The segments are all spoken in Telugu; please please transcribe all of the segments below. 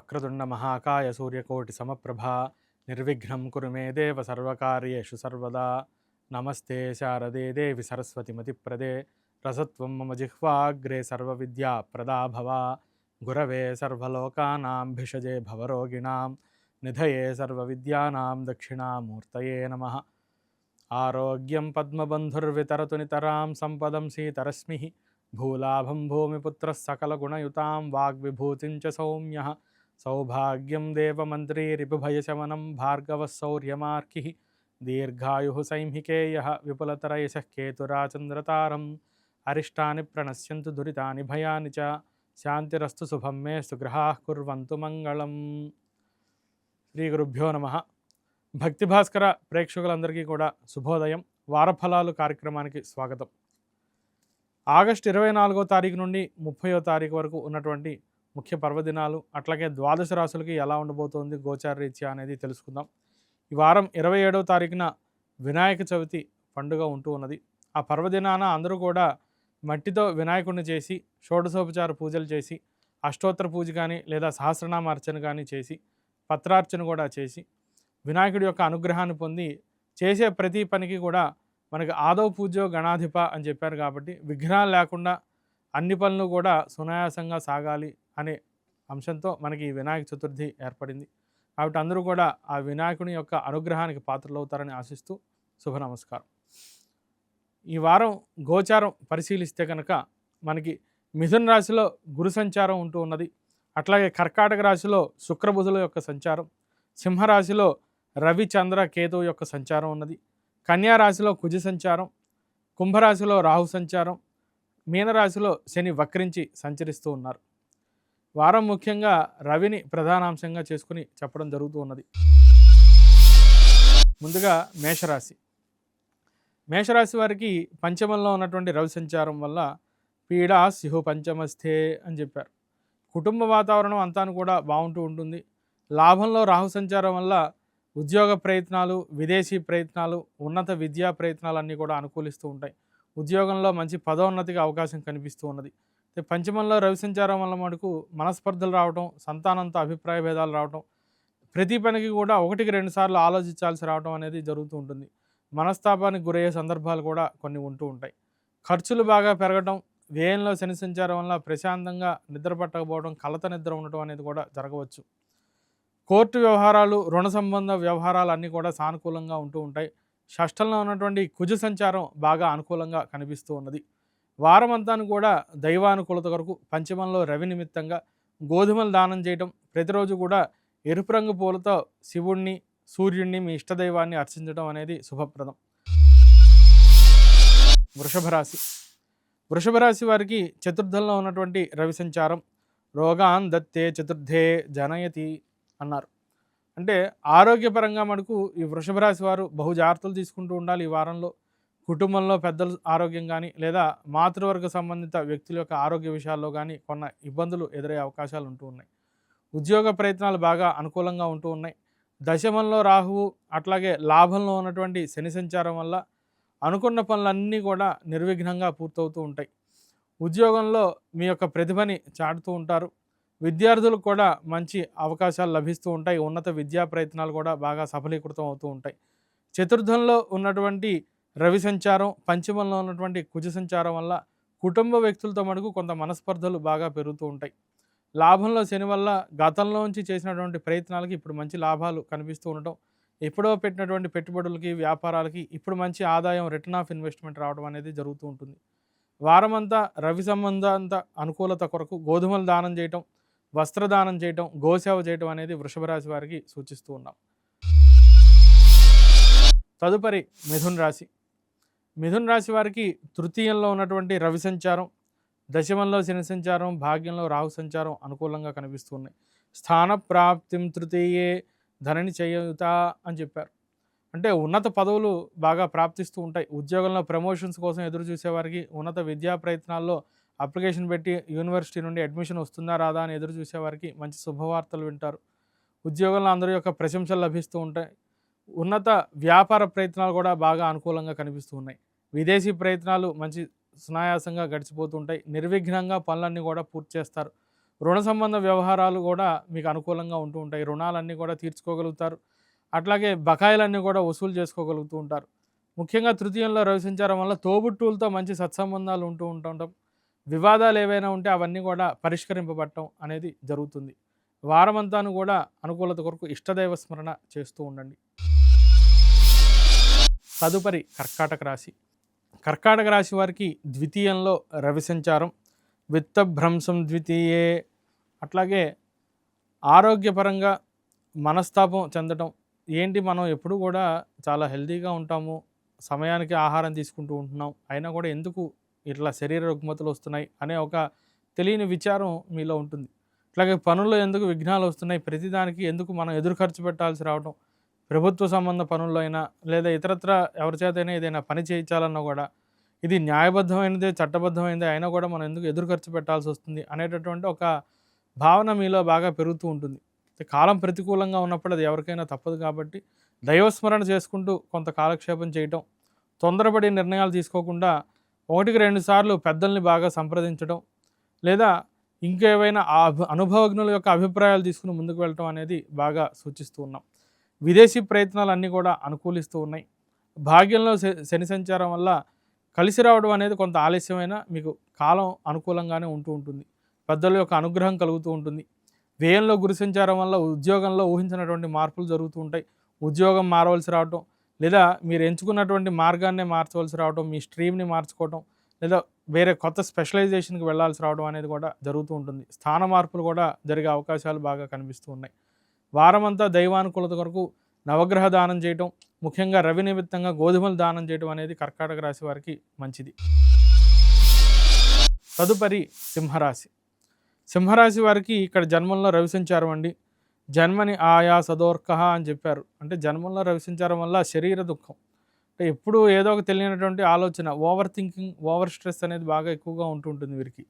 వక్రతుండ మహాకాయ సూర్యకోటి సమప్రభా నిర్విఘ్నం కురు మే దేవ సర్వకార్యేషు సర్వదా నమస్తే శారదే దేవి సరస్వతిమతిప్రదే రసత్వం మమ జిహ్వాగ్రే సర్వవిద్యా ప్రదా భవ గురవే సర్వలోకానాం భిషజే భవరోగిణాం నిధయే సర్వవిద్యానాం దక్షిణామూర్తయే నమః. ఆరోగ్యం పద్మబంధుర్వితరతు నితరాం సంపదం సీతరశ్మి భూలాభం భూమిపుత్రः సకలగుణయుతాం వాగ్విభూతిం చ సౌమ్యః సౌభాగ్యం దేవమంత్రీ రిపుభయశమనం భార్గవः శౌర్యమార్కిः దీర్ఘాయుః సైంహికేయः విపులతరయశः కేతురాచంద్రతారం అరిష్టాని ప్రణశ్యంతు దురితాని భయాని చ శాంతిరస్తు శుభం మేస్తు గ్రహాః కుర్వంతు మంగళం. శ్రీ గురుభ్యో నమః. భక్తి భాస్కర ప్రేక్షకులందరికీ కూడా శుభోదయం. వారఫలాలు కార్యక్రమానికి స్వాగతం. ఆగస్టు 24వ తారీఖు నుండి 30వ తారీఖు వరకు ఉన్నటువంటి ముఖ్య పర్వదినాలు, అట్లాగే ద్వాదశ రాశులకి ఎలా ఉండబోతోంది గోచార రీత్యా అనేది తెలుసుకుందాం. ఈ వారం 27వ తారీఖున వినాయక చవితి పండుగ ఉంటూ ఉన్నది. ఆ పర్వదినాన అందరూ కూడా మట్టితో వినాయకుడిని చేసి షోడశోపచార పూజలు చేసి అష్టోత్తర పూజ కానీ లేదా సహస్రనామ అర్చన కానీ చేసి పత్రార్చన కూడా చేసి వినాయకుడి యొక్క అనుగ్రహాన్ని పొంది చేసే ప్రతి పనికి కూడా మనకి ఆదౌ పూజ్యో గణాధిప అని చెప్పారు కాబట్టి విఘ్నాలు లేకుండా అన్ని పనులు కూడా సునాయాసంగా సాగాలి అనే అంశంతో మనకి ఈ వినాయక చతుర్థి ఏర్పడింది. కాబట్టి అందరూ కూడా ఆ వినాయకుని యొక్క అనుగ్రహానికి పాత్రలవుతారని ఆశిస్తూ శుభ నమస్కారం. ఈ వారం గోచారం పరిశీలిస్తే కనుక మనకి మిథున రాశిలో గురు సంచారం ఉంటూ ఉన్నది. అట్లాగే కర్కాటక రాశిలో శుక్రబుధుల యొక్క సంచారం, సింహరాశిలో రవి చంద్ర కేతువు యొక్క సంచారం ఉన్నది, కన్యా రాశిలో కుజ సంచారం, కుంభరాశిలో రాహు సంచారం, మీనరాశిలో శని వక్రించి సంచరిస్తూ ఉన్నారు. వారం ముఖ్యంగా రవిని ప్రధానాంశంగా చేసుకుని చెప్పడం జరుగుతూ ఉన్నది. ముందుగా మేషరాశి. మేషరాశి వారికి పంచమంలో ఉన్నటువంటి రవి సంచారం వల్ల పీడా స్యు పంచమస్థే అని చెప్పారు. కుటుంబ వాతావరణం అంతా కూడా బాగుంటూ ఉంటుంది. లాభంలో రాహు సంచారం వల్ల ఉద్యోగ ప్రయత్నాలు, విదేశీ ప్రయత్నాలు, ఉన్నత విద్యా ప్రయత్నాలు అన్నీ కూడా అనుకూలిస్తూ ఉంటాయి. ఉద్యోగంలో మంచి పదోన్నతికి అవకాశం కనిపిస్తూ ఉన్నది. పంచమంలో రవి సంచారం వల్ల మటుకు మనస్పర్ధలు రావటం, సంతానంతో అభిప్రాయ భేదాలు రావటం, ప్రతి పనికి కూడా 1-2 సార్లు ఆలోచించాల్సి రావడం అనేది జరుగుతూ ఉంటుంది. మనస్తాపానికి గురయ్యే సందర్భాలు కూడా కొన్ని ఉంటూ ఉంటాయి. ఖర్చులు బాగా పెరగటం, వ్యయంలో శని సంచారం వల్ల ప్రశాంతంగా నిద్ర పట్టకపోవడం, కలత నిద్ర ఉండటం అనేది కూడా జరగవచ్చు. కోర్టు వ్యవహారాలు, రుణ సంబంధ వ్యవహారాలు అన్నీ కూడా సానుకూలంగా ఉంటూ ఉంటాయి. షష్టంలో ఉన్నటువంటి కుజ సంచారం బాగా అనుకూలంగా కనిపిస్తూ ఉన్నది. వారమంతాను కూడా దైవానుకూలత కొరకు పంచమంలో రవి నిమిత్తంగా గోధుమలు దానం చేయటం, ప్రతిరోజు కూడా ఎరుపు రంగు పూలతో శివుణ్ణి, సూర్యుడిని, మీ ఇష్టదైవాన్ని అర్చించడం అనేది శుభప్రదం. వృషభ రాశి. వృషభ రాశి వారికి చతుర్థంలో ఉన్నటువంటి రవి సంచారం రోగాన్ దత్తే చతుర్థే జనయతి అన్నారు. అంటే ఆరోగ్యపరంగా మనకు ఈ వృషభ రాశి వారు బహు జాగ్రత్తలు తీసుకుంటూ ఉండాలి. ఈ వారంలో కుటుంబంలో పెద్దల ఆరోగ్యం కానీ లేదా మాతృవర్గ సంబంధిత వ్యక్తుల యొక్క ఆరోగ్య విషయాల్లో కానీ కొన్న ఇబ్బందులు ఎదురయ్యే అవకాశాలు ఉంటూ ఉన్నాయి. ఉద్యోగ ప్రయత్నాలు బాగా అనుకూలంగా ఉంటూ ఉన్నాయి. దశమంలో రాహువు, అట్లాగే లాభంలో ఉన్నటువంటి శని సంచారం వల్ల అనుకున్న పనులన్నీ కూడా నిర్విఘ్నంగా పూర్తవుతూ ఉంటాయి. ఉద్యోగంలో మీ యొక్క ప్రతిభని చాటుతూ ఉంటారు. విద్యార్థులకు కూడా మంచి అవకాశాలు లభిస్తూ ఉంటాయి. ఉన్నత విద్యా ప్రయత్నాలు కూడా బాగా సఫలీకృతం అవుతూ ఉంటాయి. చతుర్థంలో ఉన్నటువంటి రవి సంచారం, పంచమంలో ఉన్నటువంటి కుజ సంచారం వల్ల కుటుంబ వ్యక్తులతో మటుకు కొంత మనస్పర్ధలు బాగా పెరుగుతూ ఉంటాయి. లాభంలో శని వల్ల గతంలోంచి చేసినటువంటి ప్రయత్నాలకి ఇప్పుడు మంచి లాభాలు కనిపిస్తూ ఉండటం, ఎప్పుడో పెట్టినటువంటి పెట్టుబడులకి, వ్యాపారాలకి ఇప్పుడు మంచి ఆదాయం, రిటర్న్ ఆఫ్ ఇన్వెస్ట్మెంట్ రావడం అనేది జరుగుతూ ఉంటుంది. వారమంతా రవి సంబంధంత అనుకూలత కొరకు గోధుమలు దానం చేయటం, వస్త్రదానం చేయటం, గోసేవ చేయటం అనేది వృషభ రాశి వారికి సూచిస్తూ ఉన్నాం. తదుపరి మిథున రాశి. మిథున రాశి వారికి తృతీయంలో ఉన్నటువంటి రవి సంచారం, దశమంలో శని సంచారం, భాగ్యంలో రాహు సంచారం అనుకూలంగా కనిపిస్తూ ఉన్నాయి. స్థాన ప్రాప్తిం తృతీయే ధనని చేయుత అని చెప్పారు. అంటే ఉన్నత పదవులు బాగా ప్రాప్తిస్తూ ఉంటాయి. ఉద్యోగంలో ప్రమోషన్స్ కోసం ఎదురు చూసేవారికి, ఉన్నత విద్యా ప్రయత్నాల్లో అప్లికేషన్ పెట్టి యూనివర్సిటీ నుండి అడ్మిషన్ వస్తుందా రాదా అని ఎదురు చూసేవారికి మంచి శుభవార్తలు వింటారు. ఉద్యోగంలో అందరి యొక్క ప్రశంసలు లభిస్తూ ఉంటాయి. ఉన్నత వ్యాపార ప్రయత్నాలు కూడా బాగా అనుకూలంగా కనిపిస్తూ ఉన్నాయి. విదేశీ ప్రయత్నాలు మంచి సునాయాసంగా గడిచిపోతుంటాయి. నిర్విఘ్నంగా పనులన్నీ కూడా పూర్తి చేస్తారు. రుణ సంబంధ వ్యవహారాలు కూడా మీకు అనుకూలంగా ఉంటూ ఉంటాయి. రుణాలన్నీ కూడా తీర్చుకోగలుగుతారు. అట్లాగే బకాయిలన్నీ కూడా వసూలు చేసుకోగలుగుతూ ఉంటారు. ముఖ్యంగా తృతీయంలో రవి సంచారం వల్ల తోబుట్టువులతో మంచి సత్సంబంధాలు ఉంటూ ఉంటుంటాం. వివాదాలు ఏవైనా ఉంటే అవన్నీ కూడా పరిష్కరింపబడటం అనేది జరుగుతుంది. వారమంతాను కూడా అనుకూలత కొరకు ఇష్టదైవ స్మరణ చేస్తూ ఉండండి. తదుపరి కర్కాటక రాశి. కర్కాటక రాశి వారికి ద్వితీయంలో రవి సంచారం, విత్తభ్రంశం ద్వితీయే. అట్లాగే ఆరోగ్యపరంగా మనస్తాపం చెందటం. ఏంటి మనం ఎప్పుడు కూడా చాలా హెల్తీగా ఉంటాము, సమయానికి ఆహారం తీసుకుంటూ ఉంటున్నాం, అయినా కూడా ఎందుకు ఇట్లా శరీర రుగ్మతలు వస్తున్నాయి అనే ఒక తెలియని విచారం మీలో ఉంటుంది. అట్లాగే పనుల్లో ఎందుకు విఘ్నాలు వస్తున్నాయి, ప్రతిదానికి ఎందుకు మనం ఎదురు ఖర్చు పెట్టాల్సి రావడం, ప్రభుత్వ సంబంధ పనుల్లో అయినా లేదా ఇతరత్ర ఎవరి చేతైనా ఏదైనా పని చేయించాలన్నా కూడా ఇది న్యాయబద్ధమైనదే, చట్టబద్ధమైనదే, అయినా కూడా మనం ఎందుకు ఎదురు ఖర్చు పెట్టాల్సి వస్తుంది అనేటటువంటి ఒక భావన మీలో బాగా పెరుగుతూ ఉంటుంది. కాలం ప్రతికూలంగా ఉన్నప్పుడు అది ఎవరికైనా తప్పదు కాబట్టి దైవస్మరణ చేసుకుంటూ కొంత కాలక్షేపం చేయటం, తొందరపడి నిర్ణయాలు తీసుకోకుండా 1-2 సార్లు పెద్దల్ని బాగా సంప్రదించడం, లేదా ఇంకేవైనా అనుభవజ్ఞుల యొక్క అభిప్రాయాలు తీసుకుని ముందుకు వెళ్ళటం అనేది బాగా సూచిస్తూ ఉన్నాం. విదేశీ ప్రయత్నాలు అన్నీ కూడా అనుకూలిస్తూ ఉన్నాయి. భాగ్యంలో శని సంచారం వల్ల కలిసి రావడం అనేది కొంత ఆలస్యమైన మీకు కాలం అనుకూలంగానే ఉంటూ ఉంటుంది. పెద్దల యొక్క అనుగ్రహం కలుగుతూ ఉంటుంది. వ్యయంలో గురు సంచారం వల్ల ఉద్యోగంలో ఊహించినటువంటి మార్పులు జరుగుతూ ఉంటాయి. ఉద్యోగం మారవలసి రావటం, లేదా మీరు ఎంచుకున్నటువంటి మార్గాన్నే మార్చవలసి రావడం, మీ స్ట్రీమ్ని మార్చుకోవటం, లేదా వేరే కొత్త స్పెషలైజేషన్కి వెళ్ళాల్సి రావడం అనేది కూడా జరుగుతూ ఉంటుంది. స్థాన మార్పులు కూడా జరిగే అవకాశాలు బాగా కనిపిస్తూ ఉన్నాయి. వారమంతా దైవానుకూలత కొరకు నవగ్రహ దానం చేయటం, ముఖ్యంగా రవి నిమిత్తంగా గోధుమలు దానం చేయడం అనేది కర్కాటక రాశి వారికి మంచిది. తదుపరి సింహరాశి. సింహరాశి వారికి ఇక్కడ జన్మంలో రవి సంచారం అండి. జన్మని ఆయా సదోర్కహ అని చెప్పారు. అంటే జన్మంలో రవి సంచారం వల్ల శరీర దుఃఖం, అంటే ఎప్పుడూ ఏదో ఒక తెలియనటువంటి ఆలోచన, ఓవర్ థింకింగ్, ఓవర్ స్ట్రెస్ అనేది బాగా ఎక్కువగా ఉంటుంటుంది వీరికి.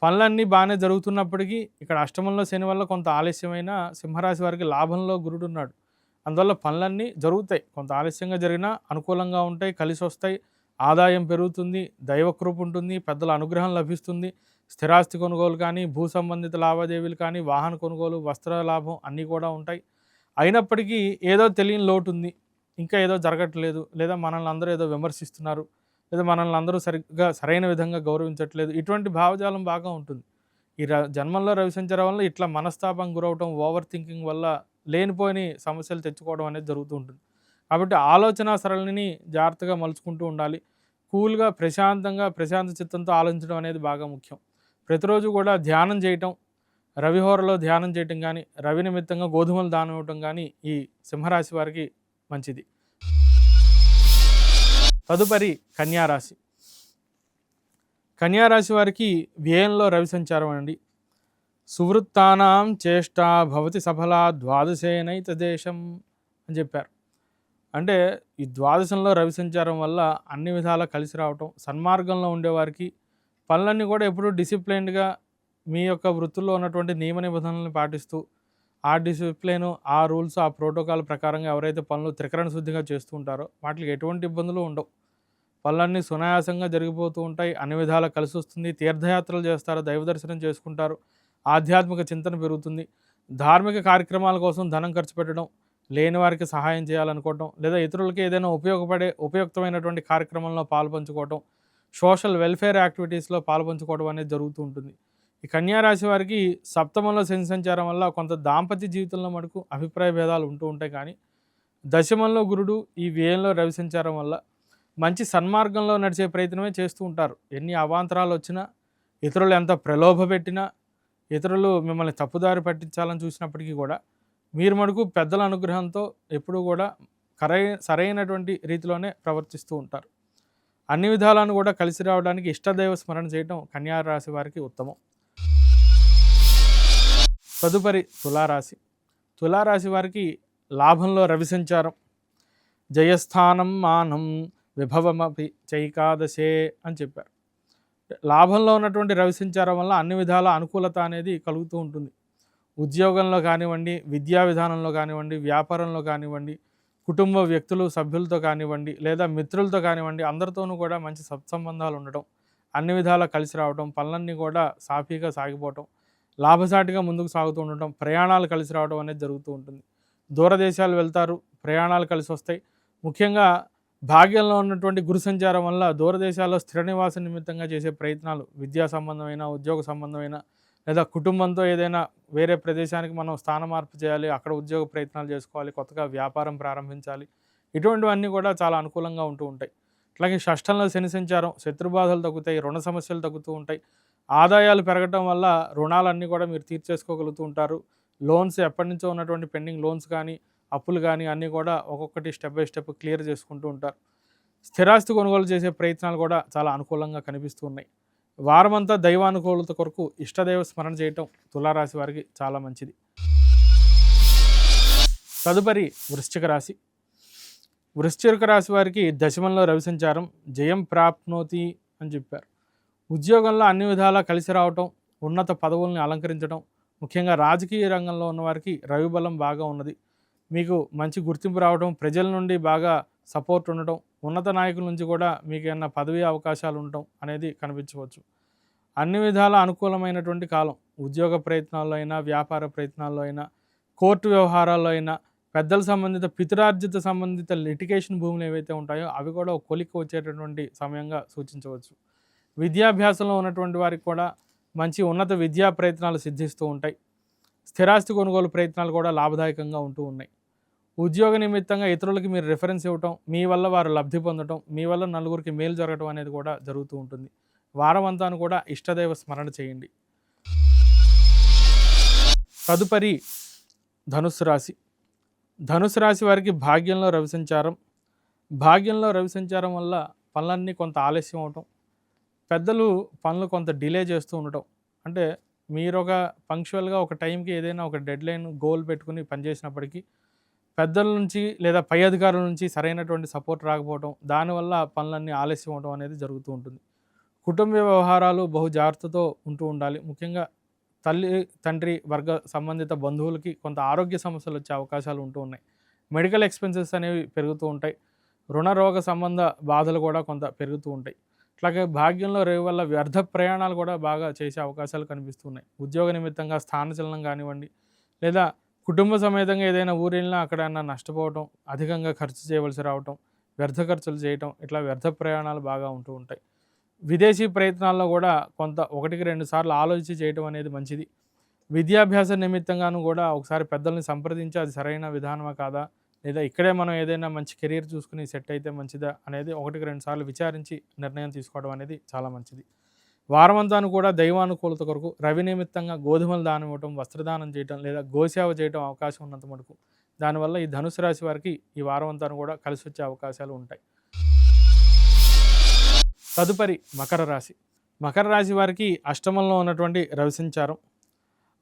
పనులన్నీ బాగానే జరుగుతున్నప్పటికీ ఇక్కడ అష్టమంలో శని వల్ల కొంత ఆలస్యమైన సింహరాశి వారికి లాభంలో గురుడు ఉన్నాడు. అందువల్ల పనులన్నీ జరుగుతాయి. కొంత ఆలస్యంగా జరిగినా అనుకూలంగా ఉంటాయి, కలిసి వస్తాయి, ఆదాయం పెరుగుతుంది, దైవకృప ఉంటుంది, పెద్దల అనుగ్రహం లభిస్తుంది. స్థిరాస్తి కొనుగోలు కానీ, భూ సంబంధిత లావాదేవీలు కానీ, వాహన కొనుగోలు, వస్త్ర లాభం అన్నీ కూడా ఉంటాయి. అయినప్పటికీ ఏదో తెలియని లోటు ఉంది, ఇంకా ఏదో జరగట్లేదు, లేదా మనల్ని అందరూ ఏదో విమర్శిస్తున్నారు, లేదా మనల్ని అందరూ సరైన విధంగా గౌరవించట్లేదు, ఇటువంటి భావజాలం బాగా ఉంటుంది. ఈ జన్మంలో రవి సంచారం వల్ల ఇట్లా మనస్తాపం గురవటం, ఓవర్ థింకింగ్ వల్ల లేనిపోని సమస్యలు తెచ్చుకోవడం అనేది జరుగుతూ ఉంటుంది. కాబట్టి ఆలోచన సరళిని జాగ్రత్తగా మలుచుకుంటూ ఉండాలి. కూల్గా, ప్రశాంత చిత్తంతో ఆలోచించడం అనేది బాగా ముఖ్యం. ప్రతిరోజు కూడా ధ్యానం చేయటం, రవిహోరలో ధ్యానం చేయటం కానీ, రవి నిమిత్తంగా గోధుమలు దానం ఇవ్వటం కానీ ఈ సింహరాశి వారికి మంచిది. తదుపరి కన్యారాశి. కన్యారాశి వారికి వ్యయంలో రవి సంచారం అండి. సువృత్తానాం చేష్టా భవతి సఫలా ద్వాదశేనైత దేశం అని చెప్పారు. అంటే ఈ ద్వాదశంలో రవి సంచారం వల్ల అన్ని విధాలా కలిసి రావటం, సన్మార్గంలో ఉండేవారికి పనులన్నీ కూడా ఎప్పుడూ డిసిప్లైన్డ్గా మీ యొక్క వృత్తుల్లో ఉన్నటువంటి నియమ నిబంధనలను పాటిస్తూ, ఆ డిసిప్లిన్, ఆ రూల్స్, ఆ ప్రోటోకాల్ ప్రకారంగా ఎవరైతే పనులు త్రికరణ శుద్ధిగా చేస్తూ ఉంటారో వాటికి ఎటువంటి ఇబ్బందులు ఉండవు. పనులన్నీ సునాయాసంగా జరిగిపోతూ ఉంటాయి, అన్ని విధాలా కలిసి వస్తుంది. తీర్థయాత్రలు చేస్తారు, దైవ దర్శనం చేసుకుంటారు, ఆధ్యాత్మిక చింతన పెరుగుతుంది. ధార్మిక కార్యక్రమాల కోసం ధనం ఖర్చు పెట్టడం, లేని వారికి సహాయం చేయాలనుకోవటం, లేదా ఇతరులకి ఏదైనా ఉపయుక్తమైనటువంటి కార్యక్రమంలో పాల్పంచుకోవటం, సోషల్ వెల్ఫేర్ యాక్టివిటీస్లో పాల్పంచుకోవడం అనేది జరుగుతూ ఉంటుంది. ఈ కన్యారాశి వారికి సప్తమంలో శని సంచారం వల్ల కొంత దాంపత్య జీవితంలో మటుకు అభిప్రాయ భేదాలు ఉంటూ ఉంటాయి. కానీ దశమంలో గురుడు, ఈ వ్యయంలో రవి సంచారం వల్ల మంచి సన్మార్గంలో నడిచే ప్రయత్నమే చేస్తూ ఉంటారు. ఎన్ని అవాంతరాలు వచ్చినా, ఇతరులు ఎంత ప్రలోభ పెట్టినా, ఇతరులు మిమ్మల్ని తప్పుదారి పట్టించాలని చూసినప్పటికీ కూడా మీరు మటుకు పెద్దల అనుగ్రహంతో ఎప్పుడూ కూడా సరైనటువంటి రీతిలోనే ప్రవర్తిస్తూ ఉంటారు. అన్ని విధాలను కూడా కలిసి రావడానికి ఇష్టదైవ స్మరణ చేయడం కన్యారాశి వారికి ఉత్తమం. తదుపరి తులారాశి. తులారాశి వారికి లాభంలో రవి సంచారం, జయస్థానం మానం విభవమపి చైకాదశే అని చెప్పారు. లాభంలో ఉన్నటువంటి రవి సంచారం వల్ల అన్ని విధాల అనుకూలత అనేది కలుగుతూ ఉంటుంది. ఉద్యోగంలో కానివ్వండి, విద్యా విధానంలో కానివ్వండి, వ్యాపారంలో కానివ్వండి, కుటుంబ వ్యక్తులు, సభ్యులతో కానివ్వండి, లేదా మిత్రులతో కానివ్వండి, అందరితోనూ కూడా మంచి సత్సంబంధాలు ఉండటం, అన్ని విధాలా కలిసి రావడం, పనులన్నీ కూడా సాఫీగా సాగిపోవటం, లాభసాటిగా ముందుకు సాగుతూ ఉండటం, ప్రయాణాలు కలిసి రావడం అనేది జరుగుతూ ఉంటుంది. దూరదేశాలు వెళ్తారు, ప్రయాణాలు కలిసి వస్తాయి. ముఖ్యంగా భాగ్యంలో ఉన్నటువంటి గురు సంచారం వల్ల దూరదేశాల్లో స్థిర నివాస నిమిత్తంగా చేసే ప్రయత్నాలు, విద్యా సంబంధమైన, ఉద్యోగ సంబంధమైన, లేదా కుటుంబంతో ఏదైనా వేరే ప్రదేశానికి మనం స్థాన మార్పు చేయాలి, అక్కడ ఉద్యోగ ప్రయత్నాలు చేసుకోవాలి, కొత్తగా వ్యాపారం ప్రారంభించాలి, ఇటువంటివన్నీ కూడా చాలా అనుకూలంగా ఉంటూ ఉంటాయి. అట్లాగే షష్టంలో శని సంచారం, శత్రుబాధలు తగ్గుతాయి, రుణ సమస్యలు తగ్గుతూ ఉంటాయి, ఆదాయాలు పెరగటం వల్ల రుణాలన్నీ కూడా మీరు తీర్చేసుకోగలుగుతూ ఉంటారు. లోన్స్ ఎప్పటినుంచో ఉన్నటువంటి పెండింగ్ లోన్స్ కానీ, అప్పులు కానీ అన్నీ కూడా ఒక్కొక్కటి స్టెప్ బై స్టెప్ క్లియర్ చేసుకుంటూ ఉంటారు. స్థిరాస్తి కొనుగోలు చేసే ప్రయత్నాలు కూడా చాలా అనుకూలంగా కనిపిస్తూ ఉన్నాయి. వారమంతా దైవానుకూలత కొరకు ఇష్టదైవ స్మరణ చేయటం తులారాశి వారికి చాలా మంచిది. తదుపరి వృశ్చిక రాశి. వృశ్చిక రాశి వారికి దశమంలో రవి సంచారం, జయం ప్రాప్నోతి అని చెప్పారు. ఉద్యోగంలో అన్ని విధాలా కలిసి రావటం, ఉన్నత పదవుల్ని అలంకరించడం, ముఖ్యంగా రాజకీయ రంగంలో ఉన్నవారికి రవి బలం బాగా ఉన్నది. మీకు మంచి గుర్తింపు రావడం, ప్రజల నుండి బాగా సపోర్ట్ ఉండటం, ఉన్నత నాయకుల నుంచి కూడా మీకు ఏమన్నా పదవీ అవకాశాలు ఉండటం అనేది కనిపించవచ్చు. అన్ని విధాల అనుకూలమైనటువంటి కాలం. ఉద్యోగ ప్రయత్నాల్లో అయినా, వ్యాపార ప్రయత్నాల్లో అయినా, కోర్టు వ్యవహారాల్లో అయినా, పెద్దల సంబంధిత పితరార్జిత సంబంధిత లిటిగేషన్ భూములు ఏవైతే ఉంటాయో అవి కూడా ఒక కొలిక్కి వచ్చేటటువంటి సమయంగా సూచించవచ్చు. విద్యాభ్యాసంలో ఉన్నటువంటి వారికి కూడా మంచి ఉన్నత విద్యా ప్రయత్నాలు సిద్ధిస్తూ ఉంటాయి. స్థిరాస్తి కొనుగోలు ప్రయత్నాలు కూడా లాభదాయకంగా ఉంటూ ఉన్నాయి. ఉద్యోగ నిమిత్తంగా ఇతరులకి మీరు రిఫరెన్స్ ఇవ్వటం, మీ వల్ల వారు లబ్ధి పొందటం, మీ వల్ల నలుగురికి మేలు జరగటం అనేది కూడా జరుగుతూ ఉంటుంది. వారం అంతాను కూడా ఇష్టదైవ స్మరణ చేయండి. తదుపరి ధనుస్సు రాశి. ధనుసు రాశి వారికి భాగ్యంలో రవి సంచారం. భాగ్యంలో రవి సంచారం వల్ల పనులన్నీ కొంత ఆలస్యం అవటం, పెద్దలు పనులు కొంత డిలే చేస్తూ ఉండటం. అంటే మీరు ఒక పంక్చువల్గా ఒక టైంకి ఏదైనా ఒక డెడ్లైన్ గోల్ పెట్టుకుని పనిచేసినప్పటికీ పెద్దల నుంచి లేదా పై అధికారుల నుంచి సరైనటువంటి సపోర్ట్ రాకపోవడం, దానివల్ల పనులన్నీ ఆలస్యం అవడం అనేది జరుగుతూ ఉంటుంది. కుటుంబ వ్యవహారాలు బహు జాగ్రత్తతో ఉంటూ ఉండాలి. ముఖ్యంగా తల్లి తండ్రి వర్గ సంబంధిత బంధువులకి కొంత ఆరోగ్య సమస్యలు వచ్చే అవకాశాలు ఉంటూ ఉన్నాయి. మెడికల్ ఎక్స్పెన్సెస్ అనేవి పెరుగుతూ ఉంటాయి. రుణ రోగ సంబంధ బాధలు కూడా కొంత పెరుగుతూ ఉంటాయి. అట్లాగే భాగ్యంలో రేవు వల్ల వ్యర్థ ప్రయాణాలు కూడా బాగా చేసే అవకాశాలు కనిపిస్తున్నాయి. ఉద్యోగ నిమిత్తంగా స్థానచలనం కానివ్వండి, లేదా కుటుంబ సమేతంగా ఏదైనా ఊరు వెళ్ళినా అక్కడైనా నష్టపోవటం, అధికంగా ఖర్చు చేయవలసి రావటం, వ్యర్థ ఖర్చులు చేయటం, ఇట్లా వ్యర్థ ప్రయాణాలు బాగా ఉంటూ ఉంటాయి. విదేశీ ప్రయత్నాల్లో కూడా కొంత 1-2 సార్లు ఆలోచించి చేయటం అనేది మంచిది. విద్యాభ్యాస నిమిత్తంగాను కూడా ఒకసారి పెద్దల్ని సంప్రదించి అది సరైన విధానమా కాదా, లేదా ఇక్కడే మనం ఏదైనా మంచి కెరీర్ చూసుకుని సెట్ అయితే మంచిదా అనేది 1-2 సార్లు విచారించి నిర్ణయం తీసుకోవడం అనేది చాలా మంచిది. వారమంతాను కూడా దైవానుకూలత కొరకు రవి నిమిత్తంగా గోధుమలు దానం ఇవ్వటం, వస్త్రదానం చేయటం, లేదా గోసేవ చేయటం అవకాశం ఉన్నంత మటుకు. దానివల్ల ఈ ధనుసు రాశి వారికి ఈ వారమంతాను కూడా కలిసి వచ్చే అవకాశాలు ఉంటాయి. తదుపరి మకర రాశి. మకర రాశి వారికి అష్టమంలో ఉన్నటువంటి రవి సంచారం.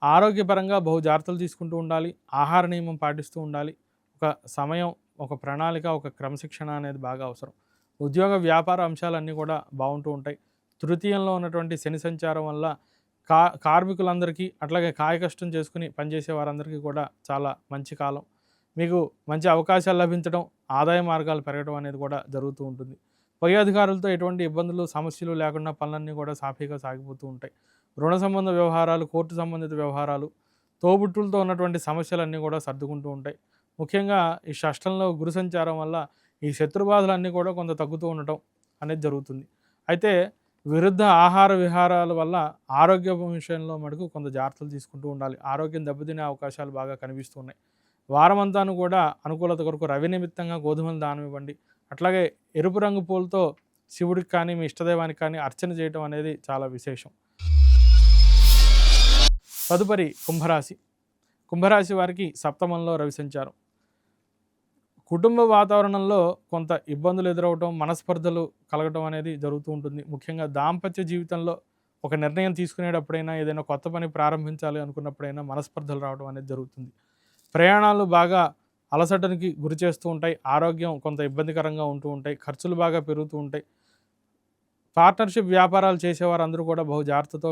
ఆరోగ్యపరంగా బహు జాగ్రత్తలు తీసుకుంటూ ఉండాలి. ఆహార నియమం పాటిస్తూ ఉండాలి. ఒక సమయం, ఒక ప్రణాళిక, ఒక క్రమశిక్షణ అనేది బాగా అవసరం. ఉద్యోగ వ్యాపార అంశాలన్నీ కూడా బాగుంటూ ఉంటాయి. తృతీయంలో ఉన్నటువంటి శని సంచారం వల్ల కార్మికులందరికీ, అట్లాగే కాయ కష్టం చేసుకుని పనిచేసే వారందరికీ కూడా చాలా మంచి కాలం. మీకు మంచి అవకాశాలు లభించడం, ఆదాయ మార్గాలు పెరగడం అనేది కూడా జరుగుతూ ఉంటుంది. పై అధికారులతో ఎటువంటి ఇబ్బందులు, సమస్యలు లేకుండా పనులన్నీ కూడా సాఫీగా సాగిపోతూ ఉంటాయి. రుణ సంబంధ వ్యవహారాలు, కోర్టు సంబంధిత వ్యవహారాలు, తోబుట్టులతో ఉన్నటువంటి సమస్యలన్నీ కూడా సర్దుకుంటూ ఉంటాయి. ముఖ్యంగా ఈ షష్టంలో గురు సంచారం వల్ల ఈ శత్రుబాధలన్నీ కూడా కొంత తగ్గుతూ ఉండటం అనేది జరుగుతుంది. అయితే విరుద్ధ ఆహార విహారాల వల్ల ఆరోగ్య విషయంలో మటుకు కొంత జాగ్రత్తలు తీసుకుంటూ ఉండాలి. ఆరోగ్యం దెబ్బతినే అవకాశాలు బాగా కనిపిస్తున్నాయి. వారమంతాను కూడా అనుకూలత కొరకు రవి నిమిత్తంగా గోధుమలు దానం ఇవ్వండి. అట్లాగే ఎరుపు రంగు పూలతో శివుడికి కానీ, మీ ఇష్టదైవానికి కానీ అర్చన చేయటం అనేది చాలా విశేషం. తదుపరి కుంభరాశి. కుంభరాశి వారికి సప్తమంలో రవి సంచారం. కుటుంబ వాతావరణంలో కొంత ఇబ్బందులు ఎదురవటం, మనస్పర్ధలు కలగటం అనేది జరుగుతూ ఉంటుంది. ముఖ్యంగా దాంపత్య జీవితంలో ఒక నిర్ణయం తీసుకునేటప్పుడైనా, ఏదైనా కొత్త పని ప్రారంభించాలి అనుకున్నప్పుడైనా మనస్పర్ధలు రావడం అనేది జరుగుతుంది. ప్రయాణాలు బాగా అలసటనికి గురి చేస్తూ ఉంటాయి. ఆరోగ్యం కొంత ఇబ్బందికరంగా ఉంటూ ఉంటాయి. ఖర్చులు బాగా పెరుగుతూ ఉంటాయి. పార్ట్నర్షిప్ వ్యాపారాలు చేసేవారందరూ కూడా బహు జాగ్రత్తతో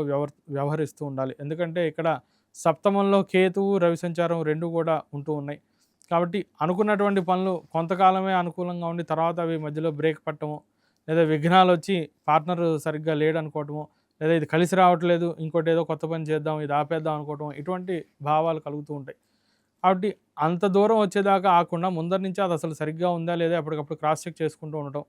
వ్యవహరిస్తూ ఉండాలి. ఎందుకంటే ఇక్కడ సప్తమంలో కేతువు, రవి సంచారం 2 కూడా ఉంటూ ఉన్నాయి. కాబట్టి అనుకున్నటువంటి పనులు కొంతకాలమే అనుకూలంగా ఉండి తర్వాత అవి మధ్యలో బ్రేక్ పట్టడము, లేదా విఘ్నాలు వచ్చి పార్ట్నర్ సరిగ్గా లేడనుకోవటము, లేదా ఇది కలిసి రావట్లేదు, ఇంకోటి ఏదో కొత్త పని చేద్దాం, ఇది ఆపేద్దాం అనుకోవటం, ఇటువంటి భావాలు కలుగుతూ ఉంటాయి. కాబట్టి అంత దూరం వచ్చేదాకా ఆగకుండా ముందర నుంచి అది అసలు సరిగ్గా ఉందా లేదా ఎప్పటికప్పుడు క్రాస్ చెక్ చేసుకుంటూ ఉండటం.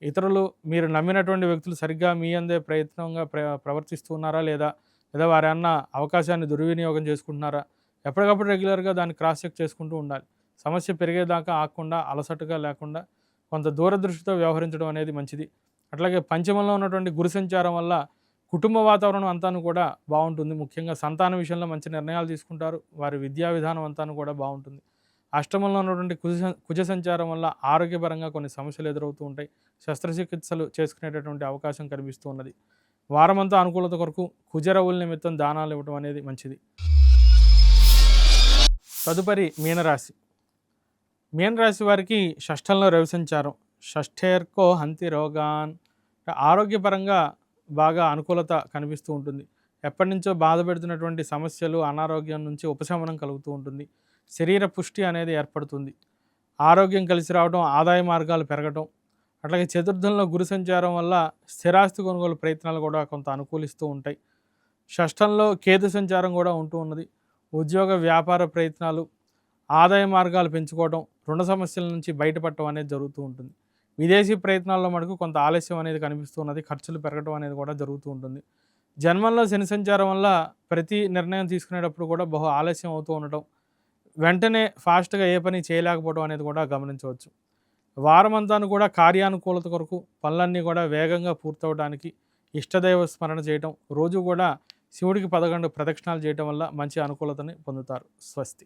ఇతరులు మీరు నమ్మినటువంటి వ్యక్తులు సరిగ్గా మీ అందే ప్రయత్నంగా ప్రవర్తిస్తున్నారా లేదా? లేదా వారేమన్నా అవకాశాన్ని దుర్వినియోగం చేసుకుంటున్నారా? ఎప్పటికప్పుడు రెగ్యులర్‌గా దాన్ని క్రాస్ చెక్ చేసుకుంటూ ఉండాలి. సమస్య పెరిగేదాకా ఆగకుండా, అలసటగా లేకుండా కొంత దూరదృష్టితో వ్యవహరించడం అనేది మంచిది. అట్లాగే పంచమంలో ఉన్నటువంటి గురు సంచారం వల్ల కుటుంబ వాతావరణం అంతాను కూడా బావుంటుంది. ముఖ్యంగా సంతాన విషయంలో మంచి నిర్ణయాలు తీసుకుంటారు. వారి విద్యా విధానం అంతాను కూడా బావుంటుంది. అష్టమంలో ఉన్నటువంటి కుజ సంచారం వల్ల ఆరోగ్యపరంగా కొన్ని సమస్యలు ఎదురవుతూ ఉంటాయి. శస్త్రచికిత్సలు చేసుకునేటటువంటి అవకాశం కనిపిస్తూ ఉన్నది. వారమంతా అనుకూలత కొరకు కుజరవుల నిమిత్తం దానాలు ఇవ్వడం అనేది మంచిది. తదుపరి మీనరాశి. మీనరాశి వారికి షష్ఠంలో రవి సంచారం. షష్ఠేర్కో హంతి రోగాన్. ఆరోగ్యపరంగా బాగా అనుకూలత కనిపిస్తూ ఉంటుంది. ఎప్పటి నుంచో బాధపెడుతున్నటువంటి సమస్యలు, అనారోగ్యం నుంచి ఉపశమనం కలుగుతూ ఉంటుంది. శరీర పుష్టి అనేది ఏర్పడుతుంది. ఆరోగ్యం కలిసి రావడం, ఆదాయ మార్గాలు పెరగటం, అట్లాగే చతుర్థంలో గురు సంచారం వల్ల స్థిరాస్తి కొనుగోలు ప్రయత్నాలు కూడా కొంత అనుకూలిస్తూ ఉంటాయి. షష్ఠంలో కేతు సంచారం కూడా ఉంటూ ఉన్నది. ఉద్యోగ వ్యాపార ప్రయత్నాలు, ఆదాయ మార్గాలు పెంచుకోవడం, రుణ సమస్యల నుంచి బయటపడటం అనేది జరుగుతూ ఉంటుంది. విదేశీ ప్రయత్నాల్లో మటుకు కొంత ఆలస్యం అనేది కనిపిస్తూ ఉన్నది. ఖర్చులు పెరగడం అనేది కూడా జరుగుతూ ఉంటుంది. జన్మంలో శని సంచారం వల్ల ప్రతి నిర్ణయం తీసుకునేటప్పుడు కూడా బహు ఆలస్యం అవుతూ ఉండటం, వెంటనే ఫాస్ట్గా ఏ పని చేయలేకపోవడం అనేది కూడా గమనించవచ్చు. వారమంతాను కూడా కార్యానుకూలత కొరకు పనులన్నీ కూడా వేగంగా పూర్తవడానికి ఇష్టదైవ స్మరణ చేయటం, రోజు కూడా శివుడికి 11 ప్రదక్షిణాలు చేయటం వల్ల మంచి అనుకూలతని పొందుతారు. స్వస్తి.